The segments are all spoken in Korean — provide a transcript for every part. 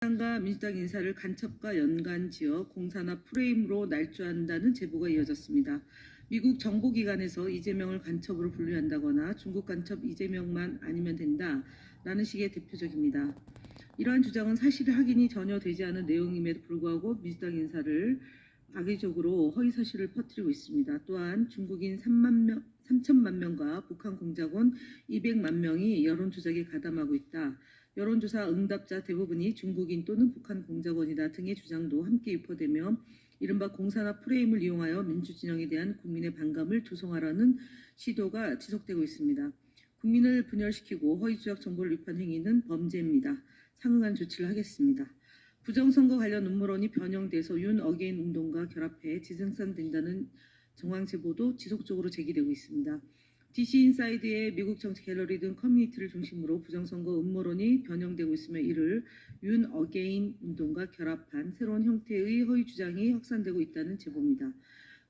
민주당과 민주당 인사를 간첩과 연관지어 공사나 프레임으로 날조한다는 제보가 이어졌습니다. 미국 정보기관에서 이재명을 간첩으로 분류한다거나 중국 간첩 이재명만 아니면 된다라는 식의 대표적입니다. 이러한 주장은 사실 확인이 전혀 되지 않은 내용임에도 불구하고 민주당 인사를 악의적으로 허위사실을 퍼뜨리고 있습니다. 또한 중국인 3천만 명과 북한 공작원 200만 명이 여론조작에 가담하고 있다. 여론조사 응답자 대부분이 중국인 또는 북한 공작원이다 등의 주장도 함께 유포되며 이른바 공사나 프레임을 이용하여 민주진영에 대한 국민의 반감을 조성하려는 시도가 지속되고 있습니다. 국민을 분열시키고 허위조작 정보를 유포한 행위는 범죄입니다. 상응한 조치를 하겠습니다. 부정선거 관련 음모론이 변형돼서 윤 어게인 운동과 결합해 재생산된다는 정황 제보도 지속적으로 제기되고 있습니다. DC 인사이드의 미국 정치 갤러리 등 커뮤니티를 중심으로 부정선거 음모론이 변형되고 있으며 이를 윤 어게인 운동과 결합한 새로운 형태의 허위 주장이 확산되고 있다는 제보입니다.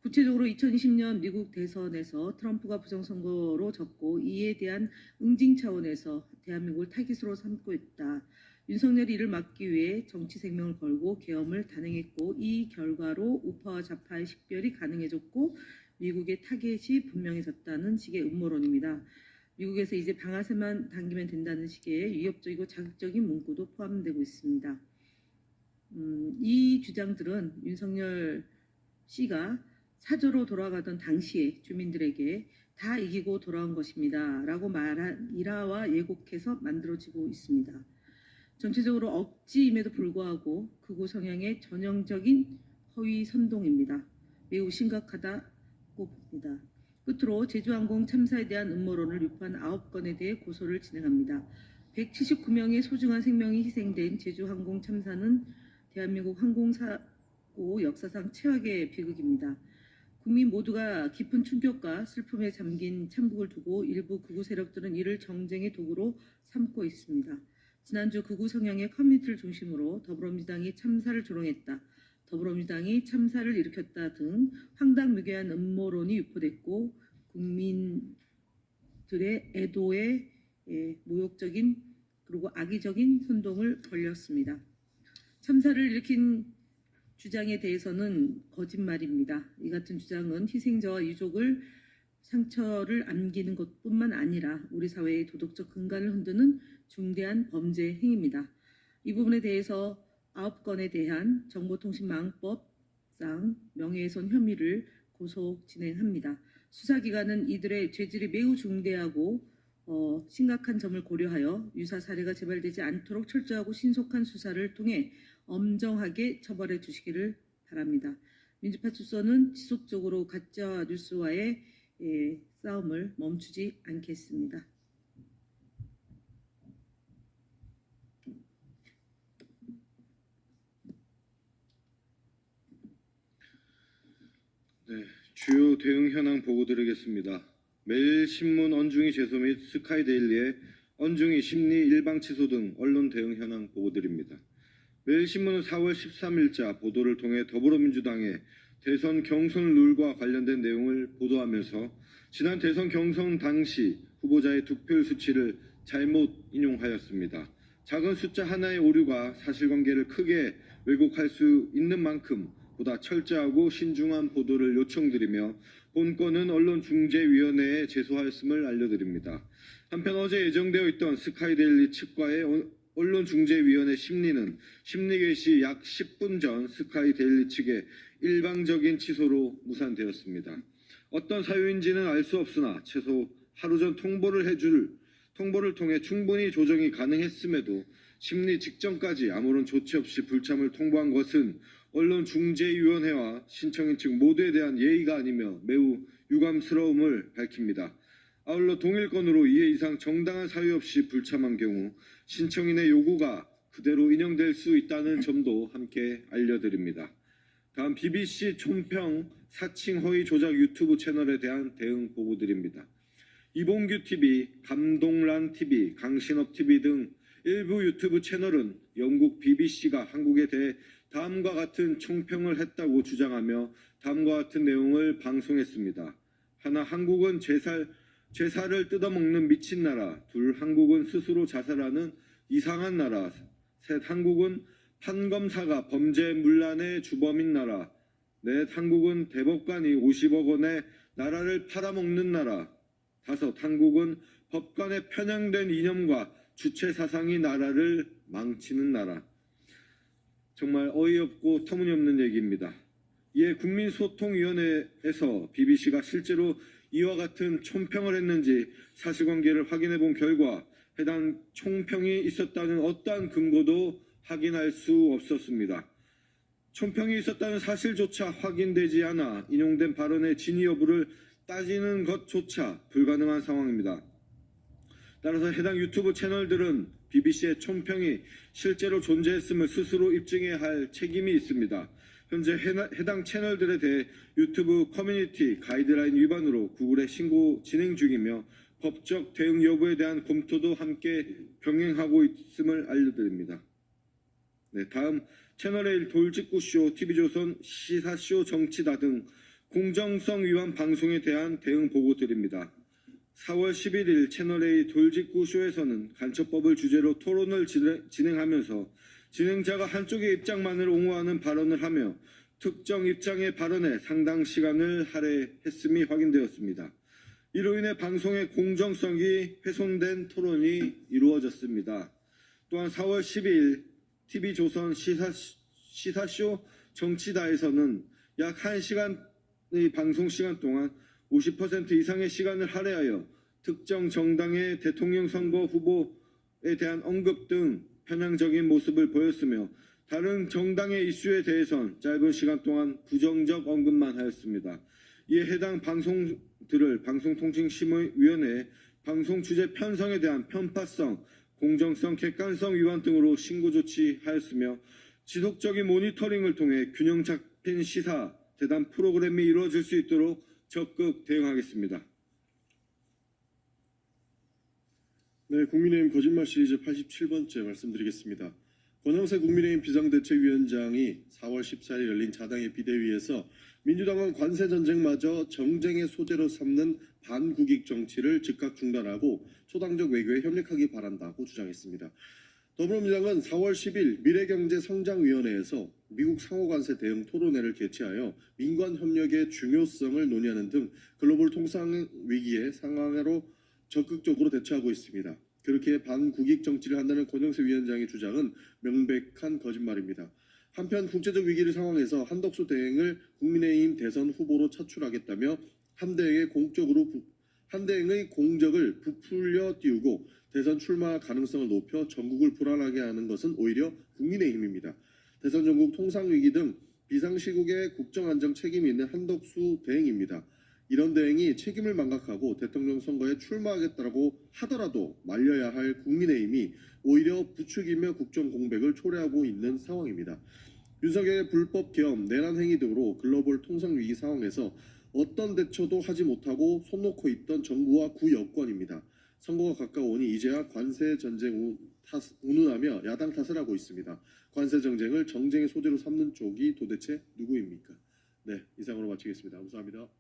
구체적으로 2020년 미국 대선에서 트럼프가 부정선거로 졌고 이에 대한 응징 차원에서 대한민국을 타깃으로 삼고 있다. 윤석열이 이를 막기 위해 정치 생명을 걸고 계엄을 단행했고 이 결과로 우파와 좌파의 식별이 가능해졌고 미국의 타겟이 분명해졌다는 식의 음모론입니다. 미국에서 이제 방아쇠만 당기면 된다는 식의 위협적이고 자극적인 문구도 포함되고 있습니다. 이 주장들은 윤석열 씨가 사저로 돌아가던 당시에 주민들에게 다 이기고 돌아온 것입니다. 라고 말한 일화와 예곡해서 만들어지고 있습니다. 전체적으로 억지임에도 불구하고 극우 성향의 전형적인 허위 선동입니다. 매우 심각하다고 봅니다. 끝으로 제주항공 참사에 대한 음모론을 유포한 9건에 대해 고소를 진행합니다. 179명의 소중한 생명이 희생된 제주항공 참사는 대한민국 항공사고 역사상 최악의 비극입니다. 국민 모두가 깊은 충격과 슬픔에 잠긴 참국을 두고 일부 극우 세력들은 이를 정쟁의 도구로 삼고 있습니다. 지난주 극우 성향의 커뮤니티를 중심으로 더불어민주당이 참사를 조롱했다, 더불어민주당이 참사를 일으켰다 등 황당무계한 음모론이 유포됐고 국민들의 애도에 모욕적인 그리고 악의적인 선동을 벌였습니다. 참사를 일으킨 주장에 대해서는 거짓말입니다. 이 같은 주장은 희생자와 유족을 상처를 안기는 것뿐만 아니라 우리 사회의 도덕적 근간을 흔드는 중대한 범죄 행위입니다. 이 부분에 대해서 9건에 대한 정보통신망법상 명예훼손 혐의를 고소 진행합니다. 수사기관은 이들의 죄질이 매우 중대하고 심각한 점을 고려하여 유사 사례가 재발되지 않도록 철저하고 신속한 수사를 통해 엄정하게 처벌해 주시기를 바랍니다. 민주파출소는 지속적으로 가짜 뉴스와의 싸움을 멈추지 않겠습니다. 네, 주요 대응 현황 보고 드리겠습니다. 매일신문 언중이 제소 및 스카이데일리의 언중이 심리 일방 취소 등 언론 대응 현황 보고 드립니다. 매일신문은 4월 13일자 보도를 통해 더불어민주당의 대선 경선 룰과 관련된 내용을 보도하면서 지난 대선 경선 당시 후보자의 득표율 수치를 잘못 인용하였습니다. 작은 숫자 하나의 오류가 사실관계를 크게 왜곡할 수 있는 만큼 보다 철저하고 신중한 보도를 요청드리며 본건은 언론중재위원회에 제소하였음을 알려드립니다. 한편 어제 예정되어 있던 스카이데일리 측과의 언론중재위원회 심리는 심리 개시 약 10분 전 스카이데일리 측의 일방적인 취소로 무산되었습니다. 어떤 사유인지는 알 수 없으나 최소 하루 전 통보를 통해 충분히 조정이 가능했음에도 심리 직전까지 아무런 조치 없이 불참을 통보한 것은 언론중재위원회와 신청인 측 모두에 대한 예의가 아니며 매우 유감스러움을 밝힙니다. 아울러 동일 건으로 2회 이상 정당한 사유 없이 불참한 경우 신청인의 요구가 그대로 인용될 수 있다는 점도 함께 알려드립니다. 다음 BBC 총평 사칭 허위 조작 유튜브 채널에 대한 대응 보고 드립니다. 이봉규 TV, 감동란 TV, 강신업 TV 등 일부 유튜브 채널은 영국 BBC가 한국에 대해 다음과 같은 총평을 했다고 주장하며 다음과 같은 내용을 방송했습니다. 하나, 한국은 제사를 뜯어먹는 미친 나라. 둘, 한국은 스스로 자살하는 이상한 나라. 셋, 한국은 판검사가 범죄 문란의 주범인 나라. 넷, 한국은 대법관이 50억 원에 나라를 팔아먹는 나라. 다섯, 한국은 법관의 편향된 이념과 주체 사상이 나라를 망치는 나라. 정말 어이없고 터무니없는 얘기입니다. 이에 국민소통위원회에서 BBC가 실제로 이와 같은 총평을 했는지 사실관계를 확인해 본 결과 해당 총평이 있었다는 어떠한 근거도 확인할 수 없었습니다. 총평이 있었다는 사실조차 확인되지 않아 인용된 발언의 진위 여부를 따지는 것조차 불가능한 상황입니다. 따라서 해당 유튜브 채널들은 BBC의 총평이 실제로 존재했음을 스스로 입증해야 할 책임이 있습니다. 현재 해당 채널들에 대해 유튜브 커뮤니티 가이드라인 위반으로 구글에 신고 진행 중이며 법적 대응 여부에 대한 검토도 함께 병행하고 있음을 알려드립니다. 네, 다음 채널A 돌직구쇼, TV조선 시사쇼 정치다 등 공정성 위반 방송에 대한 대응 보고 드립니다. 4월 11일 채널A 돌직구쇼에서는 간첩법을 주제로 토론을 진행하면서 진행자가 한쪽의 입장만을 옹호하는 발언을 하며 특정 입장의 발언에 상당 시간을 할애했음이 확인되었습니다. 이로 인해 방송의 공정성이 훼손된 토론이 이루어졌습니다. 또한 4월 12일 TV조선 시사쇼 정치다에서는 약 1시간의 방송 시간 동안 50% 이상의 시간을 할애하여 특정 정당의 대통령 선거 후보에 대한 언급 등 편향적인 모습을 보였으며 다른 정당의 이슈에 대해선 짧은 시간 동안 부정적 언급만 하였습니다. 이에 해당 방송들을 방송통신심의위원회에 방송 주제 편성에 대한 편파성, 공정성, 객관성 위반 등으로 신고 조치하였으며 지속적인 모니터링을 통해 균형 잡힌 시사 대담 프로그램이 이루어질 수 있도록 적극 대응하겠습니다. 네, 국민의힘 거짓말 시리즈 87번째 말씀드리겠습니다. 권영세 국민의힘 비상대책위원장이 4월 14일 열린 자당의 비대위에서 민주당은 관세 전쟁마저 정쟁의 소재로 삼는 반국익 정치를 즉각 중단하고 초당적 외교에 협력하기 바란다고 주장했습니다. 더불어민주당은 4월 10일 미래경제성장위원회에서 미국 상호관세 대응 토론회를 개최하여 민관 협력의 중요성을 논의하는 등 글로벌 통상 위기의 상황으로 적극적으로 대처하고 있습니다. 그렇게 반국익 정치를 한다는 권영세 위원장의 주장은 명백한 거짓말입니다. 한편 국제적 위기를 상황에서 한덕수 대행을 국민의힘 대선 후보로 차출하겠다며 한대행의 공적을 부풀려 띄우고 대선 출마 가능성을 높여 전국을 불안하게 하는 것은 오히려 국민의힘입니다. 대선 전국 통상위기 등 비상시국에 국정안정 책임이 있는 한덕수 대행입니다. 이런 대행이 책임을 망각하고 대통령 선거에 출마하겠다고 하더라도 말려야 할 국민의힘이 오히려 부추기며 국정 공백을 초래하고 있는 상황입니다. 윤석열의 불법 계엄, 내란 행위 등으로 글로벌 통상 위기 상황에서 어떤 대처도 하지 못하고 손 놓고 있던 정부와 구여권입니다. 선거가 가까우니 이제야 관세 전쟁 운운하며 야당 탓을 하고 있습니다. 관세 정쟁을 정쟁의 소재로 삼는 쪽이 도대체 누구입니까? 네, 이상으로 마치겠습니다. 감사합니다.